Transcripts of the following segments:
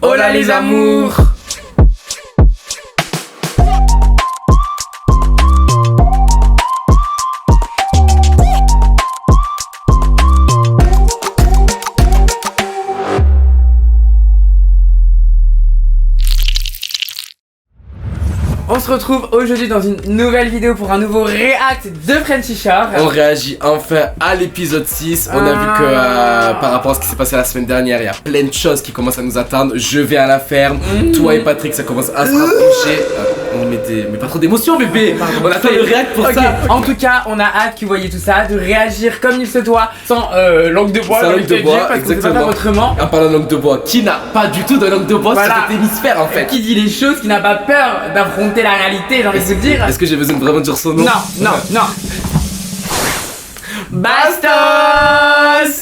Oh là les amours! On se retrouve aujourd'hui dans une nouvelle vidéo pour un nouveau react de Frenchy Shore. On réagit enfin à l'épisode 6. On a vu que par rapport à ce qui s'est passé la semaine dernière, il y a plein de choses qui commencent à nous attendre. Je vais à la ferme, toi et Patrick, ça commence à se rapprocher. On met pas trop d'émotion, bébé. On a fait le react pour ça. En tout cas, on a hâte que vous voyez tout ça, de réagir comme il se doit, sans langue de bois, Sans langue de bois, parce qu'on peut pas exactement. faire autrement. En parlant de langue de bois, qui n'a pas du tout de langue de bois Voilà. sur cet hémisphère en fait? Qui dit les choses, qui n'a pas peur d'affronter la réalité, j'ai envie de vous dire. Est-ce que j'ai besoin de vraiment dire son nom? Non. Bastos!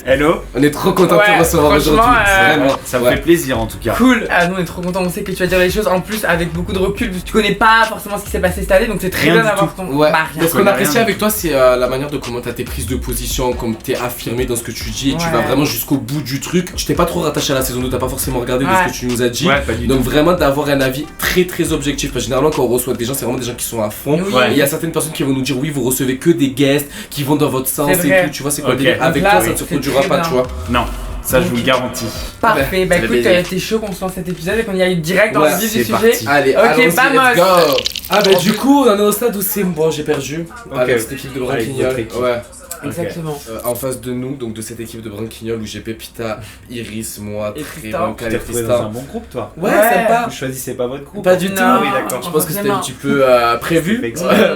Hello, On est trop content de Ouais, te recevoir aujourd'hui. franchement, Vraiment. ça me Ouais. fait plaisir en tout cas. Cool. Nous on est trop contents, on sait que tu vas dire les choses en plus avec beaucoup de recul, parce que tu connais pas forcément ce qui s'est passé cette année, donc c'est très Rien bien du d'avoir tout. ton... Ouais, Bah, rien. mais ce qu'on connais apprécie rien. avec toi, c'est la manière de comment t'as tes prises de position, comme t'es affirmé dans ce que tu dis, et tu Ouais. vas vraiment jusqu'au bout du truc. Tu t'es pas trop rattaché à la saison 2, t'as pas forcément regardé de Ouais. ce que tu nous as dit. Ouais, pas du Donc tout. vraiment d'avoir un avis très très objectif. Parce que généralement quand on reçoit des gens, c'est vraiment des gens qui sont à fond. Oui. Ouais. Et il y a certaines personnes qui vont nous dire oui, vous recevez que des guests qui vont dans votre sens C'est et vrai. tout. Tu vois, c'est quoi Ok. le délire. Avec Donc là, toi, ça ne se c'est produira très pas, bien. tu vois. Non, ça je vous le garantis. Parfait, bah c'est écoute, plaisir. t'es chaud qu'on se lance cet épisode et qu'on y aille direct dans Ouais, le vif du c'est sujet. parti. Allez, Ok, allons-y, vamos. let's go. Ah bah du coup, on en est au stade où c'est bon, j'ai perdu avec cette équipe de Avec Branquignol. votre équipe. Ouais. Exactement. En face de nous, donc de cette équipe de Branquignol où j'ai Pépita, Iris, moi, Et très Tristan. Bancal Tu et t'es retrouvé dans un Tristan. bon groupe toi. Ouais, Ouais. sympa. Vous choisissez pas votre groupe. Pas du Non. tout. Ah oui, d'accord. Je pense que c'était un Forcément. petit peu prévu. C'est fait exprès.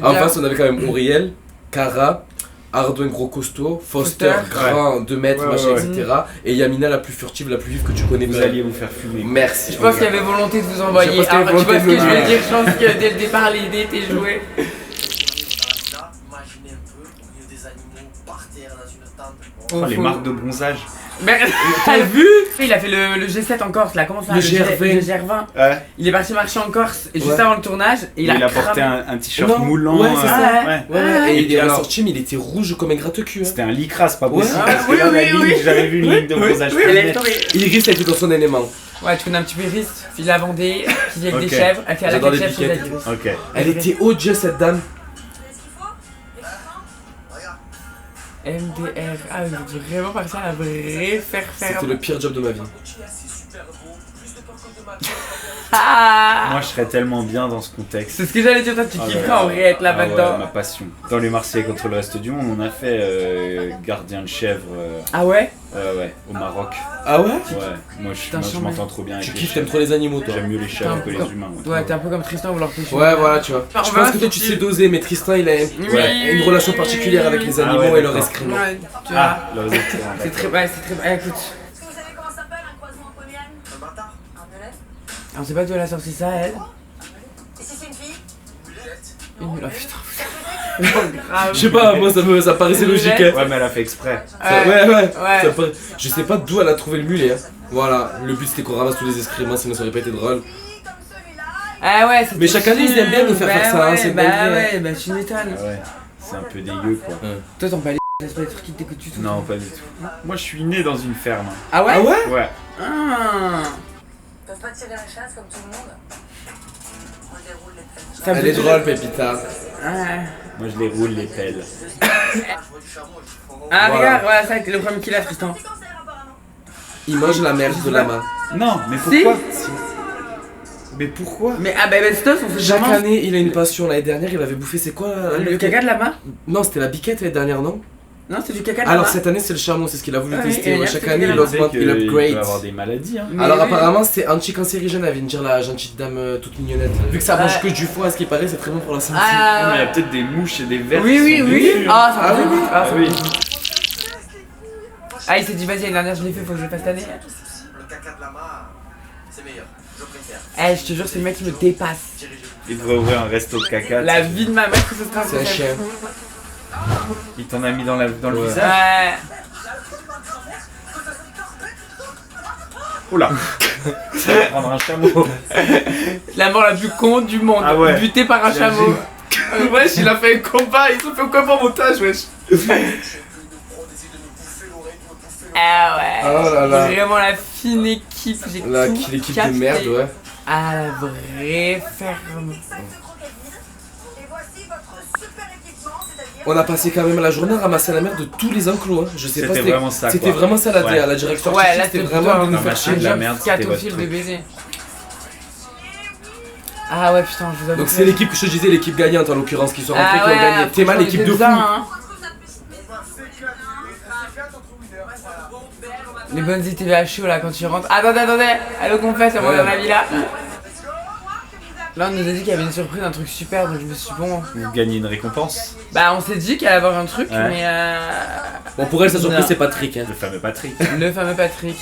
En face, on avait quand même Auriel, Cara, Ardouin gros costaud, Foster, Foster. grand, 2 mètres, Ouais, machin, ouais, etc. Et Yamina la plus furtive, la plus vive que tu connais. Vous alliez vous faire fumer. Merci. Je pense qu'il y avait volonté de vous envoyer. Je pense qu'il y avait Tu vois ce volonté que de je nous- veux dire? Je pense que dès le départ, l'idée était jouée. Imaginez un peu, au milieu des animaux, par terre, dans une tente. Oh, les Faut- marques de bronzage. Mais t'as vu? Il a fait le G7 en Corse, là, comment ça? Le GR20. Le GR20. Ouais. Il est parti marcher en Corse juste Ouais. avant le tournage et il a porté cramé. un t-shirt Non, moulant. ouais, c'est ça. Ouais. Ouais, et il est alors- ressorti, mais il était rouge comme un gratte-cul. Hein. C'était un lycra, pas possible. Ouais. Parce que Oui, là, la oui, ligne, oui. j'avais vu une ligne de bronzage. Oui, très nette. Iris a été dans son élément. Ouais, tu connais un petit peu Iris, fille de la Vendée, qui vit avec Ok. des chèvres, elle fait à la J'adore quête les chèvre chez biquettes. Iris. Ok. Elle était odieuse cette dame. MDR, ah vous êtes vraiment parti à la vraie faire. C'était le pire job de ma vie. Ah Moi, je serais tellement bien dans ce contexte. C'est ce que j'allais dire, toi tu Ah kifferais ouais. en vrai être là Ah ouais, maintenant. ma passion. Dans les Marseillais contre le reste du monde, on a fait gardien de chèvre Ah ouais? ouais, au Maroc. Ah ouais? Ouais, moi Putain, je chambé. m'entends trop bien avec Tu les kiffes, t'aimes chèvres. trop les animaux toi. J'aime mieux les chèvres que les humains. Ouais, t'es un peu comme Tristan, vouloir pêcher. Ouais, voilà, tu vois. On Je verra pense que toi si tu tu- sais doser, mais Tristan il a une relation particulière avec les Ah animaux ouais, et leur d'accord. escrime. Ouais, tu vois. Ah, là, vous êtes C'est très, ouais, c'est très, écoute, Est-ce que vous savez comment ça s'appelle un croisement pomienne? Un bâtard. Un mulet? on sait pas d'où elle a sorti ça, elle. Et si c'est une fille? Une oh putain, grave. Je sais pas, moi ça paraissait logique. Hein. Ouais, mais elle a fait exprès. Ouais. Ça paraît- Je sais pas d'où elle a trouvé le mulet. Hein. Voilà, le but c'était qu'on ramasse tous les excréments, sinon ça aurait pas été drôle. Fille comme celui-là? Ah ouais, c'était Mais chaque année, ils aiment bien nous faire bah faire ça, hein, ouais, c'est bah dingue, hein. ouais, bah tu m'étonnes. Ah ouais, c'est un peu dégueu quoi. Toi t'en pas les c'est pas des trucs qui t'écoutent du tout. Non, pas du tout. Moi, je suis né dans une ferme. Ah ouais? Ah ouais? Ouais. Ah. Ils peuvent pas tirer la chasse comme tout le monde. On déroule les plaines. Ça me Elle fait est toujours- drôle, Pépita. Ouais. Moi, je les roule les pelles. Je vois du chameau, je fais Ah Voilà. regarde, voilà, ça a été le premier qu'il a, Tristan. C'est cancer apparemment. Il mange la merde de la main. Non, mais Si. pourquoi Mais pourquoi Mais ah bah Bestos, on sait Chaque jamais. année, il a une passion. L'année dernière, il avait bouffé, c'est quoi Le caca de la main? Non, c'était la biquette l'année dernière, non? Non, c'est du caca de la Alors main. cette année, c'est le chameau, c'est ce qu'il a voulu Ouais, tester. et Ouais, là, chaque c'est année, bien. il Tu sais augmente, il qu'il upgrade. peut avoir des maladies. Hein. Mais Alors oui. apparemment c'est anti-cancérigène, elle vient de dire la gentille dame toute mignonnette. Vu que ça mange Ouais. que du foie, à ce qui paraît, c'est très bon pour la santé. Ah, Mais il y a peut-être des mouches et des vers. oui, qui oui, sont oui. dessus, hein. Ah, ça Ah me fait oui, vite. Ah, ça me oui. fait vite. Ah, il s'est dit, vas-y, l'année dernière, je l'ai fait, faut que je le fasse cette année. Le caca de la main, c'est meilleur. Je préfère. Eh, je te jure, c'est le mec qui me dépasse. Il devrait ouvrir un resto de caca. La tu sais. vie de ma mère, que ce sera C'est un chien. Il t'en a mis dans le Ouais. visage. Ouais. Oula. Ça va prendre un chameau. La mort la plus con du monde. Ah ouais. Buté par un chameau. Wesh, il a fait un combat, ils ont fait un combat en montage, wesh. Ah ouais. Oh là là. Vraiment la fine équipe. J'ai tout L'équipe capté. de merde, ouais. Ah la vraie ferme. Sac de crocodile. Et voici votre super équipement, c'est-à-dire... On a passé quand même la journée à ramasser la merde de tous les enclos, hein. Je sais pas, C'était vraiment ça, C'était quoi. vraiment ça la, Ouais. la direction Ouais, là artistique, c'était c'était vraiment de nous un faire machin chier. de la merde, c'était votre Catophile de truc. baiser. Ah ouais putain, je vous avoue. Donc c'est l'équipe que je te disais, l'équipe gagnante en l'occurrence, qui sont rentrés, qui ont gagné. T'es mal, l'équipe de fou. Hein. Les bonnes idées à chaud là quand tu rentres. Attendez, allô confesse, à mon Ouais. avis là. Là on nous a dit qu'il y avait une surprise, un truc super, donc je me suis dit bon. Vous gagnez une récompense. Bah on s'est dit qu'il allait avoir un truc, Ouais. mais Bon, pour elle, sa surprise, Non. c'est Patrick, hein. Le fameux Patrick. le fameux Patrick.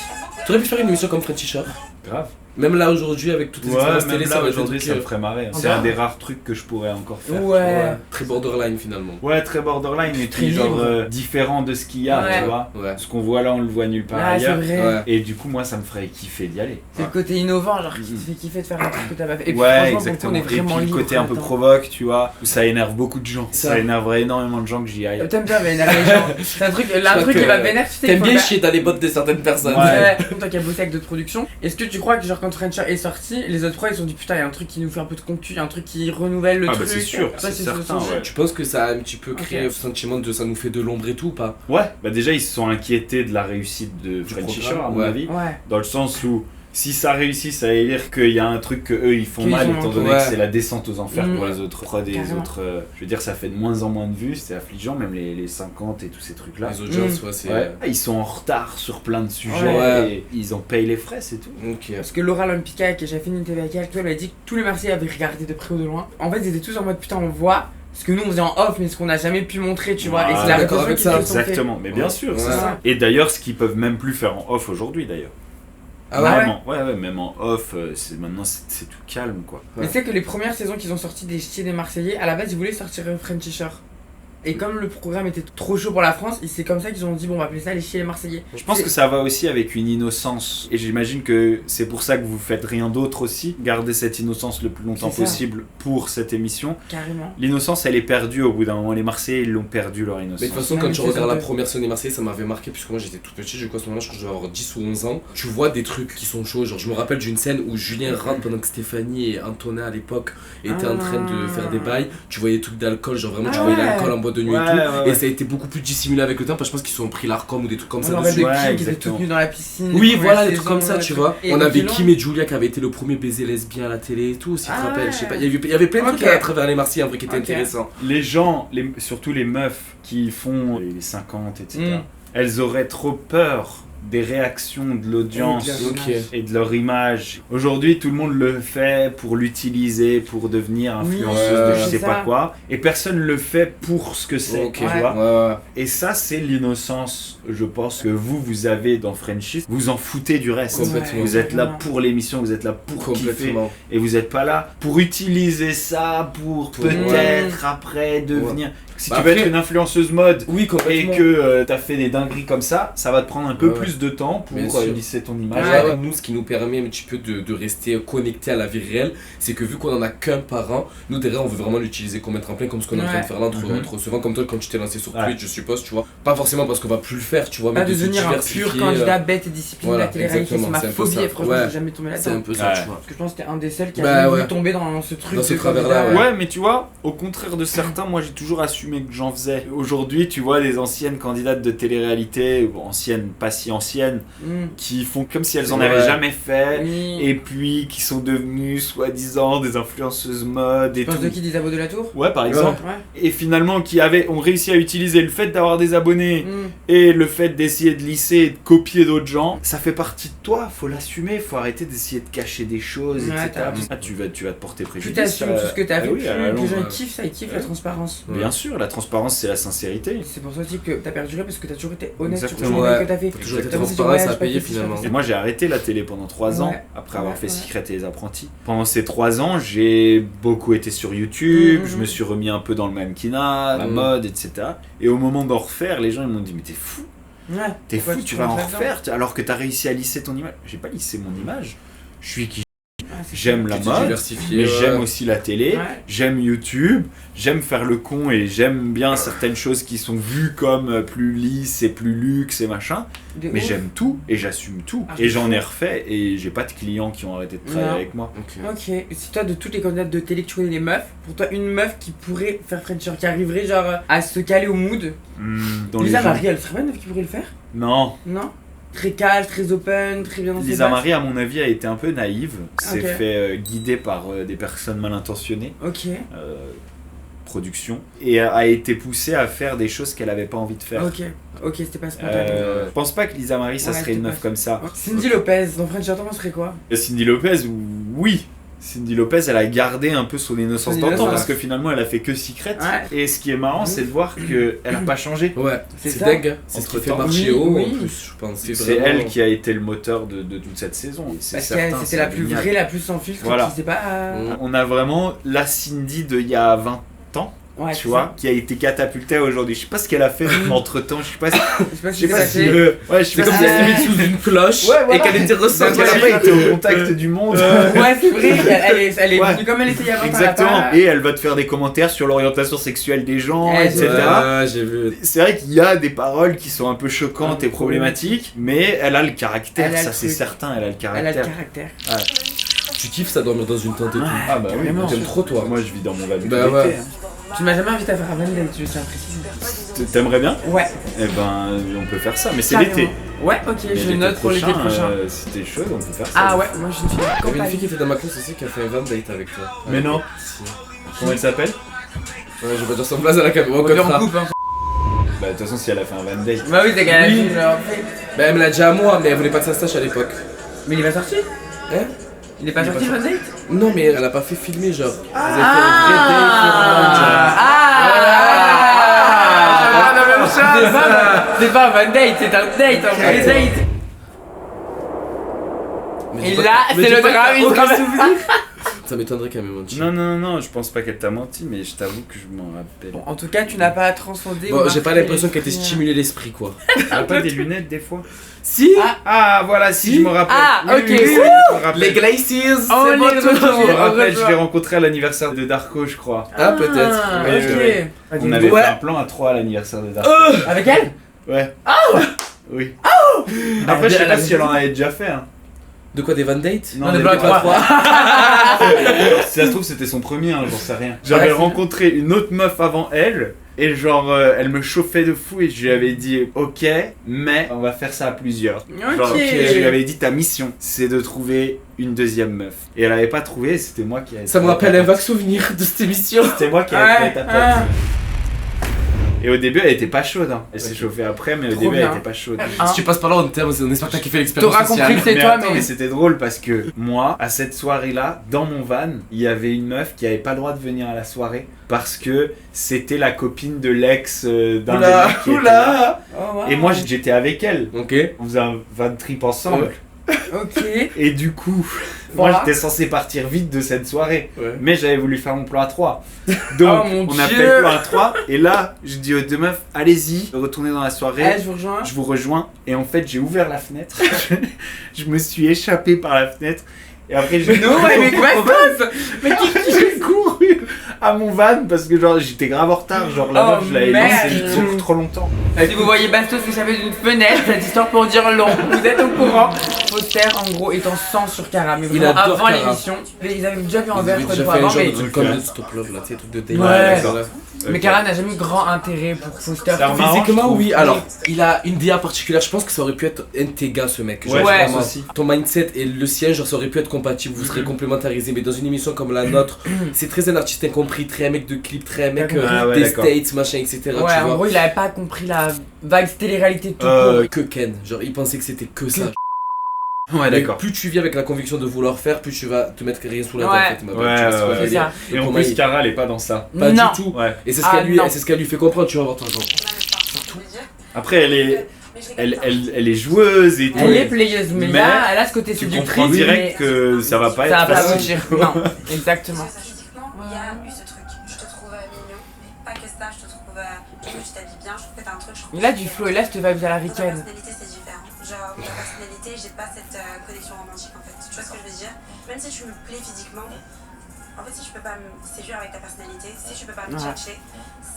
T'aurais pu faire une émission comme Frenchy Shop. Grave. Même là aujourd'hui, avec toutes les Ouais, expériences même télé, ça là va être un aujourd'hui truc, ça me ferait marrer. C'est va. un des rares trucs que je pourrais encore faire. Ouais. très borderline finalement. Ouais, très borderline, mais Très puis genre libre. Différent de ce qu'il y a, Ouais. tu vois. Ouais. Ce qu'on voit là, on le voit nulle part Ah c'est ailleurs. vrai. Ouais. Et du coup, moi, ça me ferait kiffer d'y aller. C'est le côté innovant, genre qui te fait kiffer de faire un truc que t'as pas fait. Et puis, Ouais, franchement, exactement. on est Et vraiment puis le libre. côté un peu là-dedans. provoque, tu vois, où ça énerve beaucoup de gens. Ça. Ça énerverait énormément de gens que j'y aille. T'aimes bien vénérer les gens. C'est un truc, là, un crois truc que qui va vénère, tu sais. T'aimes il faut bien le- chier dans les bottes de certaines personnes. Ouais. Toi qui as bossé avec d'autres productions, est-ce que tu crois que genre quand Frencher est sorti, les autres fois ils se sont dit putain, il y a un truc qui nous fait un peu de concu, il y a un truc qui renouvelle le Ah, truc. bah, c'est sûr, Ça, c'est ce certain, sens- ouais. Tu penses que ça a un petit peu créé Ok. ce sentiment de ça nous fait de l'ombre et tout ou pas? Ouais, bah déjà, ils se sont inquiétés de la réussite de Du Frenchy programme, Shore, à mon ouais. avis. Ouais. Dans le sens où, si ça réussit, ça veut dire qu'il y a un truc que eux ils font Qu'ils mal, ont étant manqué. donné Ouais. que c'est la descente aux enfers Mm. pour les autres prods et les Carrément. autres. Je veux dire, ça fait de moins en moins de vues, c'est affligeant, même les 50 et tous ces trucs-là. Les audiences, ouais, c'est. Ouais. Ils sont en retard sur plein de sujets Ouais. et ils en payent les frais, c'est tout. Ok. Parce que Laura Lampica, qui j'ai fait une interview avec elle, elle a dit que tous les Marseillais avaient regardé de près ou de loin. En fait, ils étaient tous en mode putain, on voit ce que nous on faisait en off, mais ce qu'on n'a jamais pu montrer, tu vois. Et Ah, c'est la d'accord réflexion avec qu'ils ça. se sont fait. Exactement, mais bien Ouais. sûr, Ouais. c'est ça. Et d'ailleurs, ce qu'ils peuvent même plus faire en off aujourd'hui, d'ailleurs. Ah ouais? Vraiment, ouais, même en off, maintenant c'est tout calme quoi. Mais tu sais que les premières saisons qu'ils ont sorties des Ch'tis des Marseillais, à la base ils voulaient sortir Frenchy Shore. Et comme le programme était trop chaud pour la France, c'est comme ça qu'ils ont dit bon on va appeler ça les Ch'tis des Marseillais. Je pense que ça va aussi avec une innocence. Et j'imagine que c'est pour ça que vous faites rien d'autre aussi. Gardez cette innocence le plus longtemps C'est ça. possible pour cette émission. Carrément. L'innocence, elle est perdue au bout d'un moment. Les Marseillais, ils l'ont perdu leur innocence. Mais de toute façon, Ouais, quand mais tu c'est regardes la ça. première Sony Marseille, ça m'avait marqué puisque moi j'étais tout petit, je crois à ce moment-là, je crois que je devais avoir 10 ou 11 ans. Tu vois des trucs qui sont chauds, genre je me rappelle d'une scène où Julien rentre pendant que Stéphanie et Antonin à l'époque étaient en train de faire des bails. Tu voyais des trucs d'alcool, genre vraiment tu Ah voyais ouais. l'alcool en boîte de nuit Ouais, et tout. ouais, ouais. Et ça a été beaucoup plus dissimulé avec le temps parce que je pense qu'ils ont pris l'Arcom ou des trucs comme ça On aurait dessus. de Ouais, Kim qui était exactement. toute nue dans la piscine. Oui, les voilà, premières des trucs comme saisons, ça, le tu truc. vois. Et On donc, avait ils l'ont- Kim et Julia qui avaient été le premier baiser lesbien à la télé et tout, si tu te Ah rappelles, ouais. je sais pas. Il y avait plein de trucs Ok. à travers les Marseillais en vrai qui étaient Ok. intéressants. Les gens, surtout les meufs qui font les 50, etc., Mm. elles auraient trop peur des réactions de l'audience Et de leur Ok. image. et de leur image. Aujourd'hui, tout le monde le fait pour l'utiliser, pour devenir influenceuse Oui, de je c'est sais ça. pas quoi, et personne le fait pour ce que c'est, Ok, tu Ouais. vois. Ouais, ouais. Et ça, c'est l'innocence, je pense, que vous avez dans Frenchy. Vous en foutez du reste. Complètement. Vous êtes là Vraiment. pour l'émission, vous êtes là pour kiffer, Complètement. et vous êtes pas là pour utiliser ça pour peut-être après devenir... Si Bah tu veux après- être une influenceuse mode Oui, et complètement. que t'as fait des dingueries comme ça va te prendre un peu Ouais, ouais. plus de temps Bien pour sûr. lisser ton image. Ouais, ouais. Nous, ce qui nous permet un petit peu de rester connecté à la vie réelle, c'est que vu qu'on en a qu'un par an, nous derrière on veut vraiment l'utiliser comme un tremplin, comme ce qu'on est en train de faire là, entre souvent comme toi quand tu t'es lancé sur Ouais. Twitch, je suppose, tu vois. Pas forcément parce qu'on va plus le faire, tu vois, Pas mais de de se devenir un diversifier. pur candidat bête et discipliné voilà, de la télé-réalité, c'est exactement, ma c'est un peu phobie ça. et franchement Ouais. j'ai jamais tombé C'est un là-dedans. peu ça, Ouais. tu vois. Parce que je pense que t'es un des seuls qui a Bah, jamais ouais. voulu tomber dans ce truc Dans ce de travers-là, candidat. Ouais, mais tu vois, au contraire de certains, moi j'ai toujours assumé que j'en faisais. Aujourd'hui, tu vois des anciennes candidates de télé-réalité, ou anciennes, pas si anciennes, Mm. qui font comme si elles en Ouais. avaient jamais fait, Oui. et puis qui sont devenues soi-disant des influenceuses mode et Tu penses tout. de qui, des abos de la tour? Ouais, par exemple. Ouais. Et finalement, ont réussi à utiliser le fait d'avoir des abonnés Mm. et le fait d'essayer de lisser et de copier d'autres gens. Ça fait partie de toi, faut l'assumer, faut arrêter d'essayer de cacher des choses, Ouais, etc. t'as- Ah, tu vas te porter Plus préjudice. t'assumes tout ce que t'as ah fait, oui, plus à la les longue, gens ouais. ils kiffent ça, ils kiffent la transparence. Bien sûr, la transparence, c'est la sincérité. C'est pour ça aussi que t'as perduré parce que t'as toujours été honnête sur Exactement. tout le Ouais. que t'as fait. Faut toujours être T'as pensé, transparent, ouais, ça j'ai a pas payé fait ci, j'ai pas finalement. fait Et moi, j'ai arrêté la télé pendant 3 ans, Ouais. après avoir Ouais, fait ouais. Secret et les apprentis. Pendant ces 3 ans, j'ai beaucoup été sur YouTube, Mhm. je me suis remis un peu dans le mannequinat, la Mhm. mode, etc. Et au moment d'en refaire, les gens ils m'ont dit mais t'es fou, Ouais. t'es Pourquoi fou, tu tu vas en rentres là-dedans refaire alors que t'as réussi à lisser ton image. J'ai pas lissé mon image, je suis qui. c'est J'aime la Qui était mode, diversifié, mais ouais. j'aime aussi la télé, Ouais. j'aime YouTube, j'aime faire le con et j'aime bien certaines choses qui sont vues comme plus lisses et plus luxe et machin. De Mais ouf. j'aime tout et j'assume tout. Ah, Et j'en ai refait et j'ai pas de clients qui ont arrêté de travailler Non. avec moi. Ok. Ok, et si toi de toutes les candidates de télé que tu connais les meufs, pour toi une meuf qui pourrait faire Frencher, qui arriverait genre à se caler au mood, Dans les Lisa gens. Marie, elle serait pas une meuf qui pourrait le faire? Non. Non? Très calme, très open, très bien dans ses Lisa bases. Marie, à mon avis, a été un peu naïve. S'est Ok. fait guider par des personnes mal intentionnées. Ok. Production. Et a été poussée à faire des choses qu'elle avait pas envie de faire. Ok, c'était pas spontané. Je pense pas que Lisa Marie, ça Ouais, serait une c'était meuf pas- comme ça. Cindy Lopez, dans Frencher, t'en penserais quoi? Cindy Lopez, oui. Cindy Lopez, elle a gardé un peu son innocence Son d'antan innocence. parce que finalement, elle a fait que Secret. Ouais. Et ce qui est marrant, c'est de voir qu'elle a pas changé. Ouais, C'est c'est ça. dingue. C'est ce qui fait Entre-temps. marcher Oui, haut oui. en plus, je pense. C'est vraiment- elle qui a été le moteur de toute cette saison. C'est Parce certain, que c'était c'est la plus indéniable. vraie, la plus sans filtre, Voilà. qui sait pas. On a vraiment la Cindy d'il y a 20 ans, Ouais, tu vois, qui a été catapultée à aujourd'hui. Je sais pas ce qu'elle a fait entre temps, je sais pas si. Je sais pas Je si sais c'est pas si. passé. Ouais, je sais C'est pas comme si si elle Ah. s'était mise sous une cloche Ouais, voilà. et qu'elle était Donc ressortie elle a après. pas été au contact du monde. Ouais, c'est vrai, elle est Ouais. venue comme elle était il y a 20 ans. Exactement. elle a pas- Et elle va te faire des commentaires sur l'orientation sexuelle des gens, Ouais, etc. Ouais, j'ai vu. C'est vrai qu'il y a des paroles qui sont un peu choquantes et problématiques, mais elle a le caractère, Elle a ça le c'est truc. certain, elle a le Elle a le caractère. caractère. Tu kiffes ça dormir dans une tente et tout. Ah bah oui, Vraiment. T'aimes trop toi. Moi je vis dans mon van. Bah ouais. Tu m'as jamais invité à faire un Van Date, je tiens à préciser. T'aimerais bien? Ouais, Eh ben on peut faire ça, mais c'est carrément. l'été. Ouais, ok, Mais je l'été note pour l'été prochain. Si t'es chaud, on peut faire ça. Ah ouais, moi je suis une fille de Il y avait une campagne. fille qui était dans ma classe aussi qui a fait un van date avec toi. Mais non. Si. Comment elle s'appelle? Ouais, je vais pas dire son place à la caméra. On On peut en coupera. coupe, hein. Bah de toute façon si elle a fait un van date. Bah oui, c'est qu'elle a Oui. dit, genre. Bah, elle me l'a dit à moi, mais elle voulait pas de sa stache à l'époque. Mais il est pas sorti? Hein? Il est pas sorti le Van Date? Non, mais elle a pas fait filmer, genre. Vous avez fait un vrai date, C'est pas un Van Date, c'est un date, un vrai date. Mais Et dis pas là, que- mais c'est dis le pas que drame, t'as il se aucun ramène. souvenir. Ça m'étonnerait qu'elle me mente. Non, je pense pas qu'elle t'a menti, mais je t'avoue que je m'en rappelle. Bon, en tout cas, tu n'as pas transcendé. Bon, ou j'ai pas marqué l'impression les qu'elle t'ait souvenirs. stimulé l'esprit, quoi. Elle a pas des lunettes des fois? Si Ah voilà, si je me rappelle. Ah, Oui, ok. oui, oui, je me rappelle. Les Glaciers, Oh, c'est les bon retours. tout. Je me rappelle, Heureusement. je l'ai rencontré à l'anniversaire de Darko, je crois. Ah, peut-être. Ah, Oui, ok. oui, oui. On avait Ouais. fait un plan à 3 à l'anniversaire de Darko. Avec elle? Ouais. Oui. Bah, Après, je sais elle pas avait si elle en avait déjà fait. Hein. De quoi, des Van Date On est des pas à fois, trois. Si ça se trouve, c'était son premier, hein, j'en sais rien. J'avais c'est- rencontré une autre meuf avant elle, et genre, elle me chauffait de fou, et je lui avais dit, ok, mais on va faire ça à plusieurs. Genre, Ok. je lui avais dit, ta mission, c'est de trouver une deuxième meuf. Et elle avait pas trouvé, et c'était moi qui avais Ça me trouvé rappelle ta un pote. vague souvenir de cette émission. C'était moi qui avais trouvé ta pote. Ah. Et au début, elle était pas chaude, hein. Elle s'est chauffée après, mais au Trop début, bien. elle était pas chaude. Ah. Si tu passes par là, on espère que t'as kiffé l'expérience T'auras sociale. compris que c'est Mais toi, attends, mais. mais c'était drôle parce que moi, à cette soirée-là, dans mon van, il y avait une meuf qui avait pas le droit de venir à la soirée parce que c'était la copine de l'ex d'un des Oula, mecs qui était là. oula. Oh, wow. Et moi, j'étais avec elle. Ok. On faisait un van trip ensemble. Ouais. Ok. Et du coup, Voilà. moi, j'étais censé partir vite de cette soirée. Ouais. Mais j'avais voulu faire mon plan à 3. Donc, Oh, mon on a Dieu. fait le plan à 3. Et là, je dis aux deux meufs, allez-y, retournez dans la soirée. Eh, je vous rejoins. Je vous rejoins et en fait j'ai ouvert la fenêtre. Je me suis échappé par la fenêtre et après j'ai Non, mais quoi mais j'ai couru à mon van parce que genre j'étais grave en retard, genre la Oh, meuf je l'avais merde. laissée beaucoup trop longtemps. Si vous voyez Bastos s'échapper d'une fenêtre, cette histoire pour dire long, vous êtes au courant. Foster, en gros, est en sang sur Cara, mais Il vraiment adore avant Cara. l'émission. Ils avaient déjà vu en Ils verre avaient une déjà fois fait un avant, genre mais. de truc comme de Stop Love, là, tu sais, truc de date. Ouais. d'accord. Mais Cara n'a jamais eu grand intérêt pour Foster. Ça remarque. Physiquement, je trouve. oui. Alors, il a une DA particulière. Je pense que ça aurait pu être un de tes gars, ce mec. Genre, Ouais, Ouais. je pense vraiment, aussi. ton mindset et le sien, genre, ça aurait pu être compatible. Vous serez complémentarisés. Mais dans une émission comme la nôtre, c'est très un artiste incompris, très un mec de clip, très un mec Ah ouais, des d'accord. States, machin, etc. Ouais, tu en vois. gros, il avait pas compris la vague télé-réalité tout court. Que Ken. Genre, il pensait que c'était que ça. Ouais, Mais d'accord. plus tu vis avec la conviction de vouloir faire, plus tu vas te mettre rien sous la dent. Ouais. En fait, ma belle. Ouais, Tu vois ce que ouais, je veux c'est dire. ça. Et en comment plus il- Cara elle est pas dans ça. Pas Non. du tout. Ouais. Et c'est ce Ah, qu'elle lui, non. c'est ce qu'elle lui fait comprendre, tu vas voir ton genre. Après elle est elle est joueuse et tout. Elle est playeuse, mais, Mais là, elle a ce côté Tu séductrice. comprends mais direct que ça va pas ça va être pas facile. aboutir. Non, exactement. Physiquement, il y a eu ce truc. Je te trouve mignon, mais pas que ça, je te trouve. Je trouve que tu t'habilles bien, je trouve que t'as un truc. je trouve Il a que du tu flow et là, je te vibe à la Dans la ricaine. personnalité, c'est différent. Genre, la personnalité, j'ai pas cette connexion romantique en fait. Tu vois ce que je veux dire? Même si tu me plais physiquement, en fait, si tu peux pas me séduire avec ta personnalité, si tu peux pas me chercher,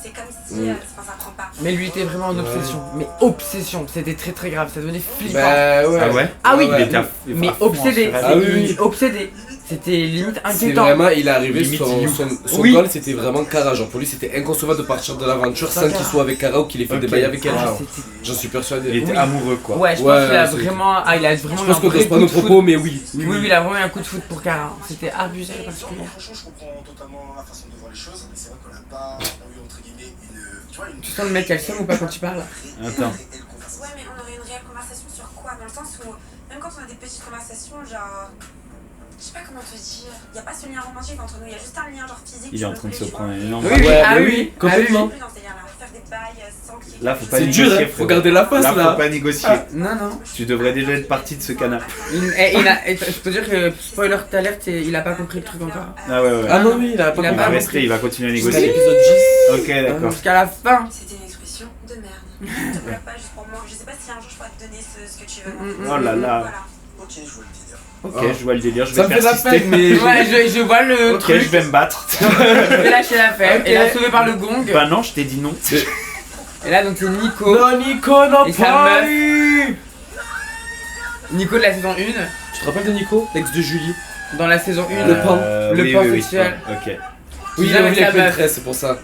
c'est comme si ça prend pas. Mais lui était vraiment en obsession. Mais obsession, c'était très très grave, ça devenait flippant. Bah ouais. Ah ouais? Ah oui, Il était mais à fond obsédé. sur elle. Ah oui, oui. Obsédé. C'était limite C'est inquiétant. vraiment, il est arrivé, Limite son Oui. goal c'était vraiment Cara. Genre pour lui c'était inconcevable de partir de l'aventure sans qu'il soit avec Cara ou qu'il ait fait des bails avec elle. Ah, J'en c'était- suis persuadé. Il était Oui. amoureux quoi. Ouais, je Ouais, pense qu'il a c'est- vraiment. Ah, il a vraiment. Je pense eu qu'on un vrai dose pas coup nos de foot. propos, mais oui. Oui, oui, il a vraiment eu un coup de foot pour Cara. C'était abusé particulier. Franchement, je comprends totalement la façon de voir les choses, mais c'est vrai qu'on n'a pas eu entre guillemets tu vois, une. Tu sens le mec qui a le seum ou pas quand tu parles? Attends. Ouais, mais on aurait une réelle conversation sur quoi? Dans le sens où, même quand on a des petites conversations, genre. Je sais pas comment te dire. Y a pas ce lien romantique entre nous, y a juste un lien genre physique. Il est en train de se prendre un énorme. Oui, Ouais, ah mais oui, oui, complètement. Plus dans ces liens-là, faire des bails sans qu'il y ait. Là, faut pas C'est négocier. dur, hein. frérot. Faut garder la face Là, là. faut pas négocier. Non, non. Tu devrais déjà être parti de ce canapé. Je peux dire que, spoiler alerte, il a pas compris le truc encore. Ah ouais, ouais. Ah non, oui, il a pas Il a Il va pas compris. rester, il va continuer à Jusqu'à négocier. l'épisode 10. Ok, d'accord. Jusqu'à la fin. C'était une expression de merde. Ne te bloque pas juste pour moi. Je sais pas si un jour je pourrais te donner ce que tu veux. Oh là là. Voilà. Ok, je vois le délire. Ok, Oh. je vois le délire. Je Ça vais me fait la persister. peine, mais. Ouais, je vois le Ok, truc. je vais me battre. Je vais lâcher l'affaire. Ok. Et là, sauvé par le gong. Bah non, je t'ai dit non. Et là, donc c'est Nico. Non, Nico, non, Et sa pas meuf. eu. Nico de la saison 1. Tu te rappelles de Nico, l'ex de Julie? Dans la saison 1. Le pan. Le oui, pan oui, oui. sexuel. Ok. Oui, il Jamais a oublié sa avec meuf. le c'est pour ça.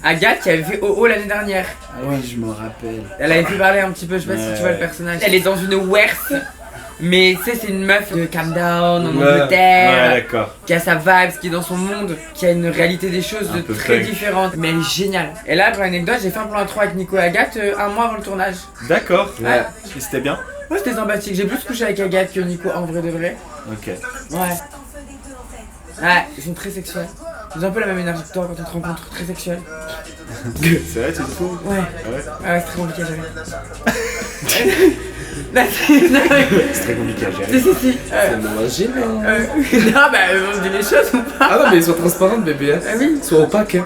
Agathe qui avait fait OO l'année dernière. Ah oui, je me rappelle. Elle avait pu parler un petit peu, je sais pas si tu vois le personnage. Elle est dans une werf. Mais tu sais, c'est une meuf de Calm Down en Ouais. Ouais, Angleterre, d'accord. qui a sa vibe, qui est dans son monde, qui a une réalité des choses Un peu très punk. différente. Mais elle est géniale. Et là, pour l'anecdote, j'ai fait un plan à 3 avec Nico et Agathe un mois avant le tournage. D'accord. Ouais. Et c'était bien. Ouais, c'était sympathique. J'ai plus couché avec Agathe que Nico en vrai de vrai. Ok. Ouais. Ça t'en fait des deux en fait. Ouais, ils sont très sexuels. Ils ont un peu la même énergie que toi quand on te rencontre, très sexuel. C'est vrai, tu te trouves? Ouais. Ah ouais. Ah ouais, c'est très compliqué à gérer. Non, c'est- C'est très compliqué à gérer. si. C'est mélangé, mais. Non, bah, on dit les choses ou pas? Ah non, mais sois transparente, bébé. Hein. Ah oui. Sois opaque. Hein.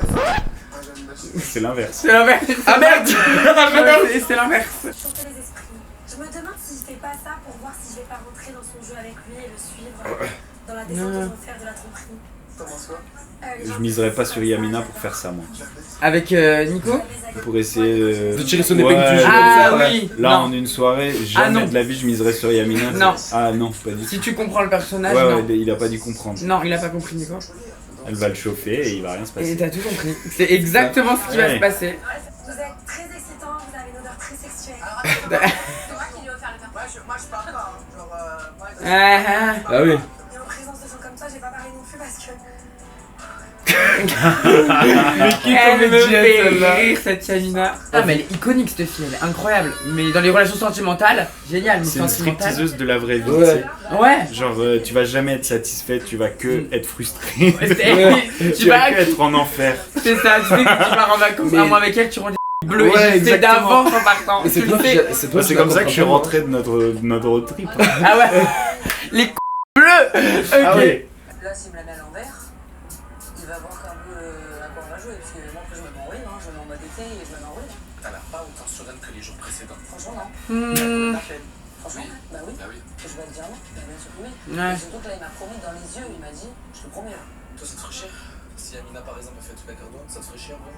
C'est l'inverse. C'est l'inverse. Ah merde. C'est l'inverse. Chauffer les esprits. Je me demande si je fais pas ça pour voir si je vais pas rentrer dans son jeu avec lui et le suivre dans la descente aux enfers de la tromperie. T'en penses quoi? Je miserais pas sur Yamina pour faire ça, moi. Avec Nico? Pour essayer De tirer son épingle du jeu. Ah comme ça, ouais. oui. Là, Non. en une soirée, jamais non. de la vie je miserais sur Yamina. Non. Ah non, pas du tout. Si tu comprends le personnage, Ouais, non. ouais, il a pas dû comprendre. Non, il a pas compris Nico. Elle va le chauffer et il va rien se Et passer. t'as tout compris. C'est exactement ce qui va Ouais. se passer. Vous êtes très excitant, vous avez une odeur très sexuelle. Bah. C'est moi qui lui ai offert le verre. Moi je parle pas, hein. Genre, moi, Ah, ah. Ah oui. Et en présence de gens comme toi, j'ai pas parlé non plus parce que. Elle me comédienne, fait celle-là. rire cette Yamina. Ah mais elle est iconique cette fille, elle est incroyable. Mais dans les relations sentimentales, génial. Mais C'est une sentimentale. stripteaseuse de la vraie vie. Ouais. tu sais. Ouais. Genre, tu vas jamais être satisfait, tu vas que être frustré. Tu tu vas vas, que être en enfer. c'est ça, tu sais que tu pars en vacances Mais- un mois avec elle, tu rends des bleus. Ouais, et tu sais exactement. d'avance en partant. Mais c'est Tu toi le qui. sais. C'est toi C'est qui comme la ça que je suis comprends rentré de notre road trip. Ah ouais. Les bleus. Ok. Ah oui. Là, s'il me la met à l'envers, il va voir un peu à quoi on va jouer. Parce que moi, après, je me mets en rue, hein, je me mets en mode été et je me mets en rue. t'as l'air pas autant sereine que les jours précédents. Franchement, non. Hmm. Franchement, bah oui. Bah oui. Je vais le dire non. Bah, bien sûr que oui. Ouais. Et surtout que là, il m'a promis dans les yeux, il m'a dit, je te promets. Là. Toi, ça te ferait chier? Si Amina par exemple a fait tout la cardone, ça te ferait chier en vrai?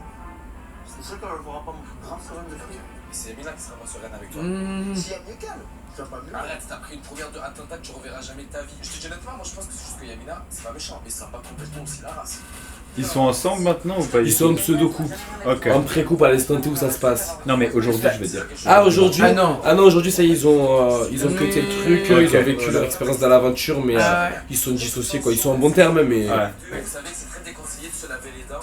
C'est sûr qu'elle verra pas mon grave sereine de famille. Et c'est Amina qui sera pas sereine avec toi. Hmm. Si elle est calme, tu vas pas mieux. Arrête, t'as pris une première de attentat que tu reverras jamais de ta vie. Je te dis honnêtement, moi je pense que c'est juste que Yamina, c'est pas méchant, mais ça va pas complètement aussi la race. Ils sont ensemble maintenant ou pas du Ils sont en tout? pseudo-couple. Ok. En pré-couple à l'instant T où ça se passe. Non mais aujourd'hui je veux dire. Ah aujourd'hui Ah non. aujourd'hui ça y est, ils ont cuté le truc, Ok. ils ont vécu leur expérience dans l'aventure mais Ah ouais. ils sont dissociés quoi, ils sont en bon terme mais Ouais. Vous savez que c'est très déconseillé de se laver les dents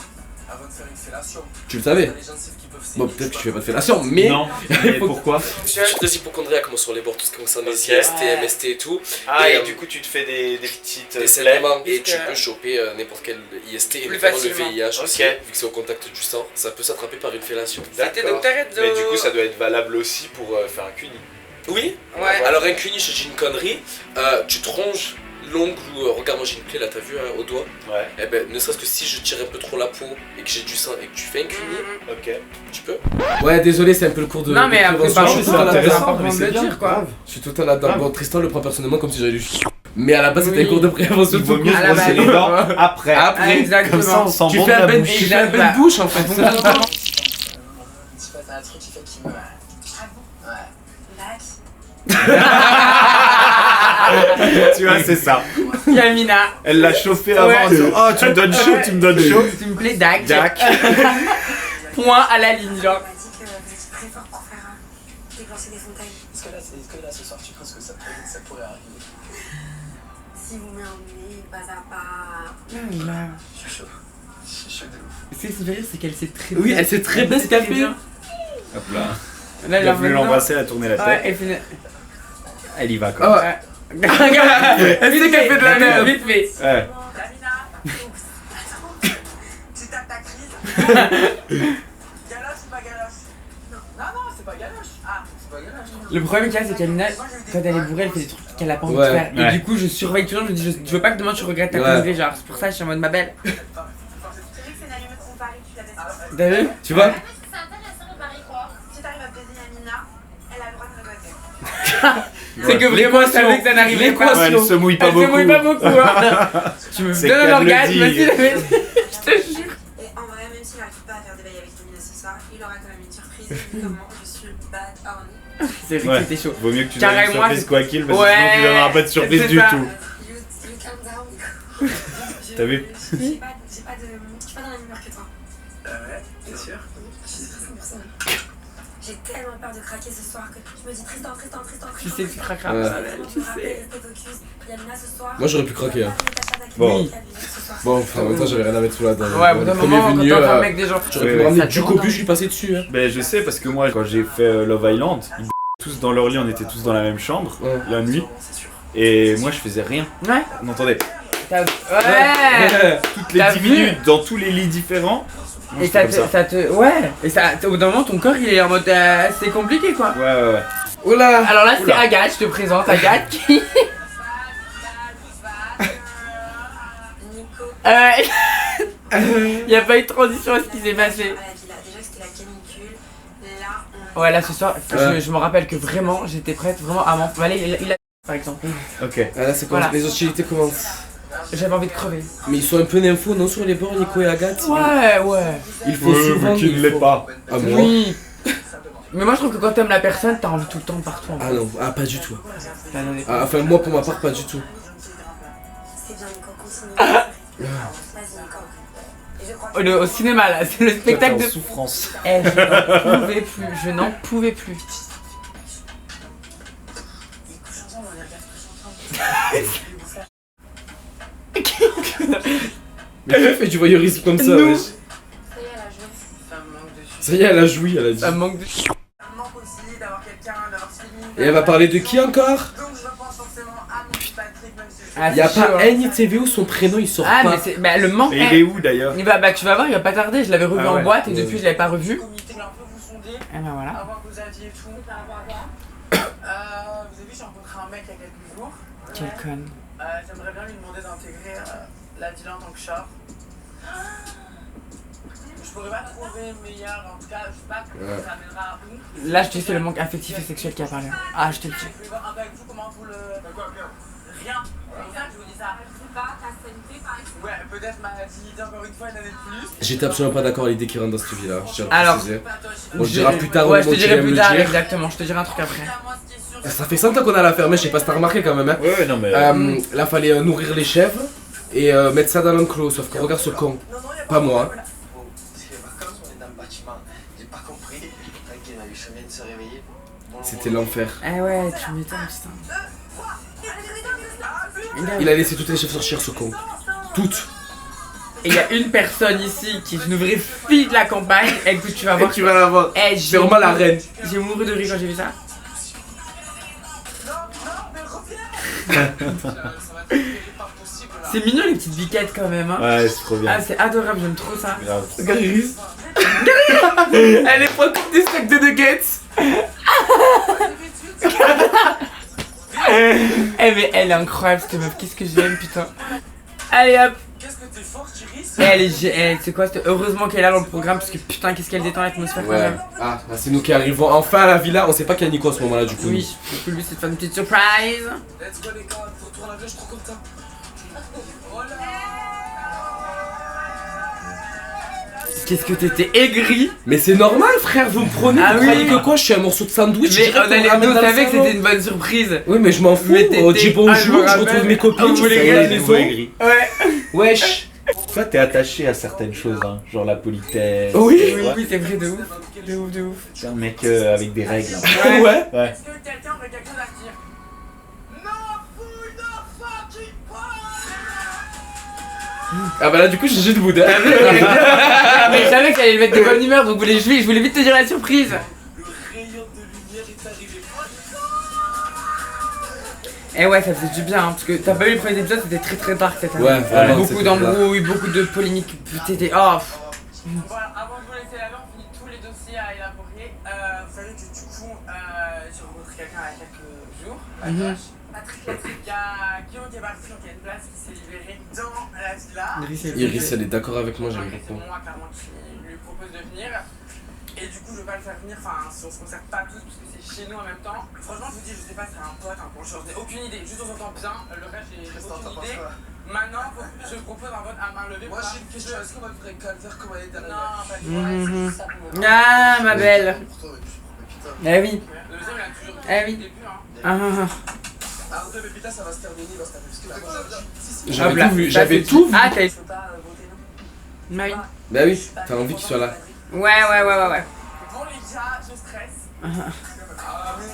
avant de faire une fellation. tu le savais. T'as les gencives qui peuvent Bon saigner, peut-être que tu tu fais pas de fellation mais Non, mais pourquoi? je suis très hypochondriaque moi sur les bords, tout ce qui concerne les IST, MST et tout. Ah Et, et du coup tu te fais des petites Des plaies. saignements et Parce tu que- peux choper n'importe quel IST et Plus notamment le facilement. VIH aussi, Ok. vu que c'est au contact du sang, ça peut s'attraper par une fellation. C'était donc t'arrêtes de. Mais du coup ça doit être valable aussi pour faire un cuni. Oui. Ouais. Alors un cuni, je dis une connerie, tu tronches l'ongle ou regarde, moi j'ai une plaie là, t'as vu au doigt? Ouais. Eh ben, ne serait-ce que si je tire un peu trop la peau et que j'ai du sang et que tu fais un cuni, Ok. tu peux? Ouais, désolé, c'est un peu le cours de. Non, mais après, prévention, par je suis contre, tout à la- c'est intéressant, important mais de c'est le bien. dire, quoi. Je suis tout à la dedans. Bon, Tristan le prend personnellement comme si j'avais lu. Mais à la base, c'était Oui. un cours de prévention Il vaut tout mieux court. à la se brosser base. les dents après. Après, Exactement. Comme ça, on sent Tu bon fais de un la bain bouche. tu fais un bain Bah, de bouche en fait. Exactement. Tu passes un truc qui fait qu'il me. Ah bon Ouais. Dac. Tu vois, c'est ça. Yamina, Elle l'a chauffé avant Ouais. en disant oh, tu me donnes chaud, tu me donnes chaud. tu me plais, Dac. Jack. Point à la ligne, genre. On m'a dit que vous étiez très fort pour faire déclencher des fontaines. Est-ce que là ce soir tu penses que ça pourrait arriver? Si vous m'emmenez pas à pas. Je suis chaud. Je suis chaud de ouf. Ce qui fait rire, c'est qu'elle sait très Oui, elle sait très bien ce qu'elle fait. Hop là. Là, Il a voulu l'embrasser, elle a tourné la Ouais, tête. elle fait. Elle y va quoi. Ouais. Elle sait qu'elle fait de la merde. Vite fait. Ouais. Damina. Attends. Tu tapes ta crise. Galoche ou pas galoche? Non, c'est pas galoche. Ah, c'est pas galoche. Le problème qu'il y a, c'est qu'Amina, quand elle est bourrée, elle fait des trucs qu'elle a pas envie de Ouais. faire. Et Ouais. du coup, je surveille toujours. Je me dis, je veux pas que demain tu regrettes ta Ouais. connerie. Genre, c'est pour ça que je suis en mode ma belle. J'ai vu que c'est une allumette qu'on parie, tu l'avais sorti. T'as vu? Tu vois? C'est intéressant de parier quoi? Si t'arrives à baiser Yamina, elle a le droit de regretter. C'est que vraiment, je savais que ça n'arrivait pas. Ouais, elle se mouille pas Elle se beaucoup. mouille pas beaucoup. Hein. Tu me C'est donnes qu'elle un le orgasme, dit. vas-y, je te jure. Et en vrai, même s'il n'arrive pas à faire des bails avec Yamina ce soir, il aura quand même une surprise. Vu comment je suis bad horny. C'est vrai Ouais. que c'était chaud. Vaut mieux que tu Carré, donnes une moi, surprise c'est- quoi qu'il, parce que Ouais, sinon tu donneras pas de surprise c'est du ça. tout. You calm down. T'as vu? J'ai pas de. Je suis pas dans la même humeur que toi. Ouais, t'es sûr? Je suis stressée pour ça. J'ai tellement peur de craquer ce soir que je me dis Tristan. Tu sais que tu craqueras. Ouais. Tu sais. Yamina ce soir. Moi, j'aurais pu craquer, hein. Bon. Oui. Bon, enfin, en même temps, j'avais rien à mettre sous la dent. Ouais, au bout d'un moment, quand t'es un mec des gens. J'aurais pu Ouais, me ramener ça du tourne, cobu, hein. je lui passais dessus. Hein. Ben je sais parce que moi quand j'ai fait Love Island, ils tous dans leur lit, on était tous dans la même chambre Ouais. la nuit C'est sûr. et moi je faisais rien. Ouais. On entendait Ouais. toutes les T'as 10 vu minutes dans tous les lits différents. Moi, Et j'étais ça te. Ouais. Et ça. Au bout d'un moment, ton corps il est en mode. C'est compliqué quoi. Ouais. Oh là! Alors là, c'est Oula. Agathe, je te présente Agathe qui. Nico. Il y a pas eu de transition à ce qui s'est passé. À la villa. Déjà que c'était la canicule. Là, on. Ouais, là ce soir, Ouais. je me rappelle que vraiment, j'étais prête vraiment à m'en. Allez, il a. Par exemple. Ok. Ah là, c'est quoi? Voilà. Les hostilités commencent. J'avais envie de crever. Mais ils sont un peu nymphos, non, sur les bords, Nico et Agathe? Ouais. Il faut souvent. qui ne l'est pas. Ah, moi? Oui. Mais moi je trouve que quand t'aimes la personne, t'as envie tout le temps partout. En fait. Ah non, ah, pas du tout. T'as donné- Ah, enfin, moi, pour ma part, pas du tout. C'est bien, Nico, continue. Vas-y, Nico. Et je crois Au cinéma là, c'est le spectacle de. en souffrance. Eh, je n'en pouvais plus, je n'en pouvais plus. Mais qui fait du voyeurisme comme ça, Nous. wesh? Ça y est, elle a joué. Ça me manque de. Ça y est, elle a joui, elle a dit. Ça me manque de. Ça me manque aussi d'avoir quelqu'un, d'avoir Céline. Et elle va parler de qui encore? Donc je pense forcément à mon petit Patrick, même si je Ah, Y'a c'est pas chaud, hein. NITV où son prénom il sort Ah, pas. mais c'est. Bah, le manque. Et il est où d'ailleurs? Bah, tu vas voir, il va pas tarder. Je l'avais revu Ah en ouais. boîte et depuis, je l'avais pas revu. comité un peu vous sonder, Et bah voilà. avoir vos avis et tout. Par rapport à quoi Vous avez vu, j'ai rencontré un mec il y a quelques jours. Quelle conne. J'aimerais bien lui demander d'intégrer la Dylan en tant que char. Je pourrais pas trouver meilleur, en tout cas, je sais pas, Ouais. ça mènera où. Là, je te dis, c'est le manque affectif et sexuel qui a parlé. Ah, je te le dis. Je voulais voir un peu avec vous comment vous le. Rien. C'est pour ça que je vous dis ça. Pas ta santé, par exemple. Ouais, peut-être ma dignité encore une fois une année de plus. J'étais absolument pas d'accord à l'idée qu'il rentre dans cette vie là. Je tiens à le Alors. préciser. Patoche. On le dira plus tard au Ouais, je moment te où tu dirai viens me plus le tard, dire. exactement. Je te dirai un truc après. Moi, ce qui est sûr, Ça fait 100 ans qu'on a la fermée, je sais pas si t'as remarqué quand même. Hein. Ouais, non mais. Là, fallait nourrir les chèvres et mettre ça dans l'enclos. Sauf que regarde ce con. non, y a Pas moi. Bon, c'est les vacances, on est dans le bâtiment. J'ai pas compris. Tranquille, on a eu chemin de se réveiller. Bon, C'était l'enfer. Eh ouais, tu m'étonnes, putain. Il a laissé toutes les chèvres sortir, ce con. Toutes. Et il y a une personne ici qui est une vraie fille de la campagne. Écoute, tu vas Et voir. tu vas la voir. Eh, C'est vraiment la reine. J'ai mouru de rire quand j'ai vu ça. ça va être pas possible là. C'est mignon les petites biquettes quand même. Hein. Ouais, c'est trop bien. Ah, c'est adorable, j'aime trop ça. Grave. Regarde Iris. Elle est pas comme des sacs de nuggets. Eh mais elle est incroyable cette meuf, qu'est-ce que j'aime putain. Allez hop. Qu'est-ce que t'es fort, Iris? C'est quoi, heureusement qu'elle est là dans le programme parce que putain qu'est-ce qu'elle détend l'atmosphère quand Ouais. même. Ah, là, c'est nous qui arrivons enfin à la villa. On sait pas qu'il y a Nico à ce moment-là du coup. Oui, du coup lui c'est de faire une petite surprise. Let's go les gars, retour à la vie, je suis trop content. Qu'est-ce que t'étais aigri. Mais c'est normal frère, vous me prenez. Ah Vous oui. croyez que quoi? Je suis un morceau de sandwich. Mais direct, on allait ramène nous dans le savait que salon. c'était une bonne surprise. Oui mais je m'en fous. Mais t'étais- On dit bonjour, Ah, je me je retrouve rappelle. mes copines, Oh, je vous les fais gars, la les maison. aigris. Ouais. Wesh. Toi, t'es attaché à certaines choses, hein, genre la politesse. Oui, Ouais. oui c'est vrai de ouf. De ouf, de ouf. C'est un mec avec des règles. hein. Ouais. Ouais. Ouais. Est-ce que quelqu'un veut quelque chose à dire? Ah bah là du coup j'ai de boudin. Mais je savais que t'allais le mettre de bonne humeur donc je voulais vite te dire la surprise. Le rayon de lumière est arrivé. Eh ouais, ça faisait du bien hein, parce que t'as pas vu le premier épisode, c'était très dark cette année. Ouais, vraiment, Beaucoup c'était d'embrouilles, beaucoup de polémiques. C'était. Oh. Voilà, avant de vous laisser la main, on finit tous les dossiers à élaborer. Vous savez que du coup, j'ai rencontré quelqu'un il y a quelques jours. Patrick, il y a Guillaume qui est parti, donc il y a une place qui s'est libérée dans la villa. Iris elle est d'accord avec moi, j'aime C'est beaucoup. moi clairement qui lui propose de venir. Et du coup, je vais pas le faire venir, enfin, si on se concerte pas tous, parce que c'est chez nous en même temps. Franchement, je vous dis, je sais pas, c'est un pote, un pencheur, j'ai aucune idée. Juste on s'entend bien, le reste, j'ai aucune idée. Maintenant, je propose un vote à main levée. Moi j'ai une question, est-ce qu'on va faire un calvaire comme l'année dernière? Non, pas du Ouais, c'est ça pour moi. Ah, ma belle. Pour toi, ouais, putain. Eh oui. Le deuxième il a toujours Eh oui. au début, hein. Ah. Mais putain, ça va se terminer, il va se taper. Parce que là, J'avais Hop là, tout vu, ça, j'avais c'est- tout vu. Ah, t'as. Je peux pas voter, non. Marie. Bah oui, t'as envie qu'il soit là. Ouais. Bon les gars, je stresse.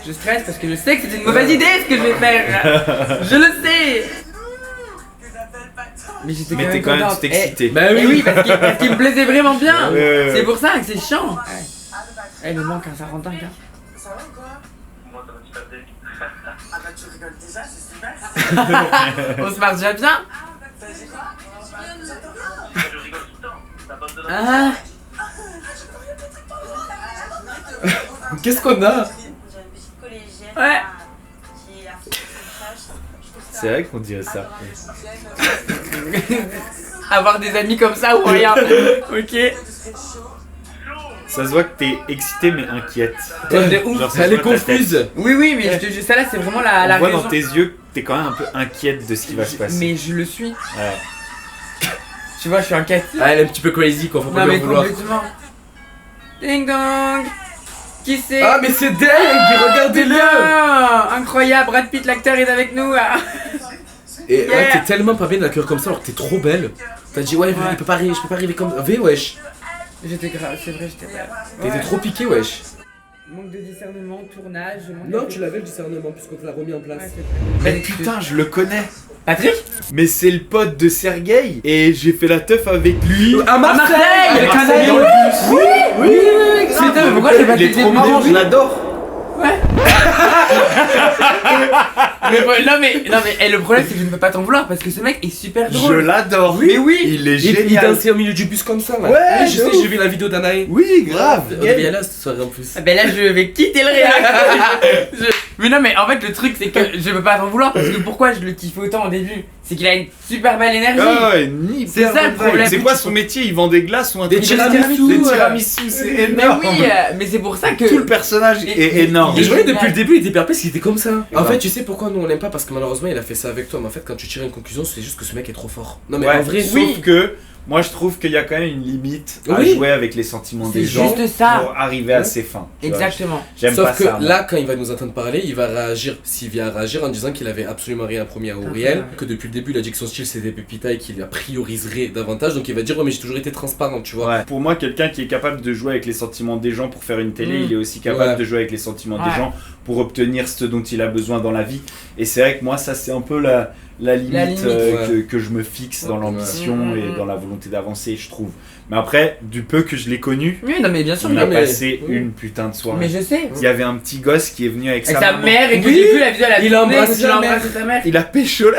Je stresse parce que je sais que c'est une mauvaise idée ce que je vais faire. Je le sais. Que j'appelle pas toi. Mais j'étais Mais t'es quand même, contente. tu t'excitais. Bah Eh oui, parce qu'il me plaisait vraiment bien. Ouais. C'est pour ça que c'est chiant. Eh, il me manque un Sarantin, gars. Ça va ou quoi? Moi ça va super bien. Ah bah tu rigoles déjà, c'est super. On se marche déjà bien. T'as dit quoi? Je rigole tout le temps. La bande de Ah. Qu'est-ce qu'on a? J'ai une petite collégienne Ouais. qui a fait son stage. Je trouve ça C'est vrai qu'on dirait ça. Avoir des amis comme ça ou rien. Ok. Ça se voit que t'es excité mais inquiète. Ouais, de ouf. Genre, ça Elle se est voit ta tête. confuse. Oui, mais je te jure, ça là, c'est vraiment la On voit raison. dans tes yeux que t'es quand même un peu inquiète de ce qui va se passer. Mais je le suis. Ouais. Tu vois, je suis inquiète. Ah, elle est un petit peu crazy quoi, faut pas Non, lui mais en vouloir. complètement. Ding dong. Qui c'est? Ah, mais c'est dingue, regardez-le! Putain, incroyable, Brad Pitt l'acteur est avec nous. Ah. Et ouais, Yeah. t'es tellement pas bien d'accueillir comme ça alors que t'es trop belle. T'as dit ouais, il peut pas arriver, je peux pas arriver comme. V wesh. J'étais grave, c'est vrai, j'étais grave. T'étais trop piqué wesh. Manque de discernement, tournage. Non, tu l'avais le discernement puisqu'on te l'a remis en place. Ouais, c'est vrai. Mais putain, je le connais. Patrick? Mais c'est le pote de Sergueï et j'ai fait la teuf avec lui. À Marseille! Avec un Marseille, ami. dans le bus. Oui, putain, mais pourquoi j'ai pas Il est fait trop marrant, je l'adore. Ouais. non mais le problème c'est que je ne peux pas t'en vouloir parce que ce mec est super Je drôle. l'adore. Mais oui. Il est Il génial. dansait au milieu du bus comme ça là. Ouais, je de sais, ouf. j'ai vu la vidéo d'Anaï. Oui, grave. On devait y aller à cette soirée en plus. Ah ben là je vais quitter le réac. Mais non mais en fait le truc c'est que je peux pas t'en vouloir parce que pourquoi je le kiffe autant au début? C'est qu'il a une super belle énergie. Ah ouais, ni C'est ça, le problème. C'est quoi son métier? Il vend des glaces ou un Des truc tiramisu, Des ouais. tiramisu, c'est Mais énorme. oui, mais c'est pour ça que... Tout le personnage est énorme. Mais je voyais génial. depuis le début, il était perplexe, il était comme ça. En grave. fait, tu sais pourquoi nous on l'aime pas? Parce que malheureusement il a fait ça avec toi. Mais en fait, quand tu tires une conclusion, c'est juste que ce mec est trop fort. Non, mais Ouais, en vrai, sauf que moi je trouve qu'il y a quand même une limite à Oui. jouer avec les sentiments C'est des gens juste ça. pour arriver à ses fins. tu vois. Exactement. J'aime pas Sauf que ça. moi. là, quand il va nous entendre parler, il va réagir, s'il vient à réagir, en disant qu'il avait absolument rien promis à Auriel, que depuis le début, il a dit que son style c'était Pépita et qu'il la prioriserait davantage. Donc il va dire, ouais, mais j'ai toujours été transparent, tu vois. Ouais. Pour moi, quelqu'un qui est capable de jouer avec les sentiments des gens pour faire une télé, Mm. il est aussi capable Ouais. de jouer avec les sentiments Ouais. des gens pour obtenir ce dont il a besoin dans la vie. Et c'est vrai que moi, ça c'est un peu la limite, limite, ouais. que je me fixe dans l'ambition Ouais. et dans la volonté d'avancer, je trouve. Mais après, du peu que je l'ai connu, Oui, non mais bien sûr. on Non, a mais- passé oui. une putain de soirée. Mais je sais. Il y avait un petit gosse qui est venu avec Avec sa sa maman. mère et que Oui. j'ai vu la vidéo à la Il a tournée, embrassé que tu l'as sa mère. embrassé sa mère. Il a pécho là.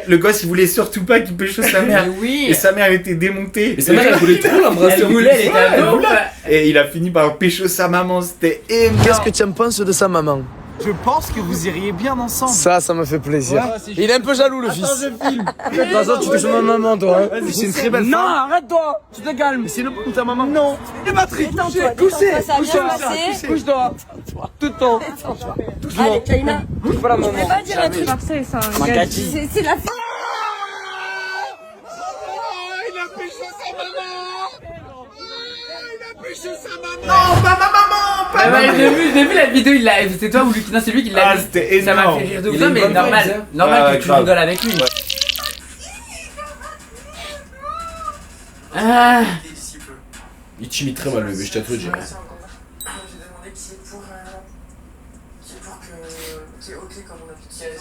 Le gosse, il voulait surtout pas qu'il pécho sa mère. Mais oui. Et sa mère était démontée. Et sa mère, elle voulait trop l'embrasser. Elle en voulait, plus. elle était ado. Et il a fini par pécho sa maman, c'était énorme. Qu'est-ce que tu en penses de sa maman? Je pense que vous iriez bien ensemble. Ça me fait plaisir. Il est un peu jaloux le fils. Je filme. De toute façon, tu touches ma maman, toi. Hein. Vas-y, c'est une très belle Non, femme. arrête-toi, tu te calmes. C'est le bon de ta maman. Non. Et Patrick, Détends-toi, couchez. détends-toi, ça va bien passer. Couche-toi. Tout le temps. Allez, Kaina, Touche pas la maman. je vais pas dire un truc. Marseille, ça. C'est la fille. Ah ouais, j'ai vu la vidéo, il l'a. C'est toi ou lui? Non, c'est lui qui l'a Ah, vu. c'était Ça m'a énorme. fait rire de ouf. Il a Non, une mais bonne normal. vibe, hein. Normal Ouais, que tu grave. rigoles avec lui. Ouais. Ah. Il t'imite très mal le bébé, je tiens à te le dire. J'ai demandé qui est pour que. Qui est ok comme on a fait.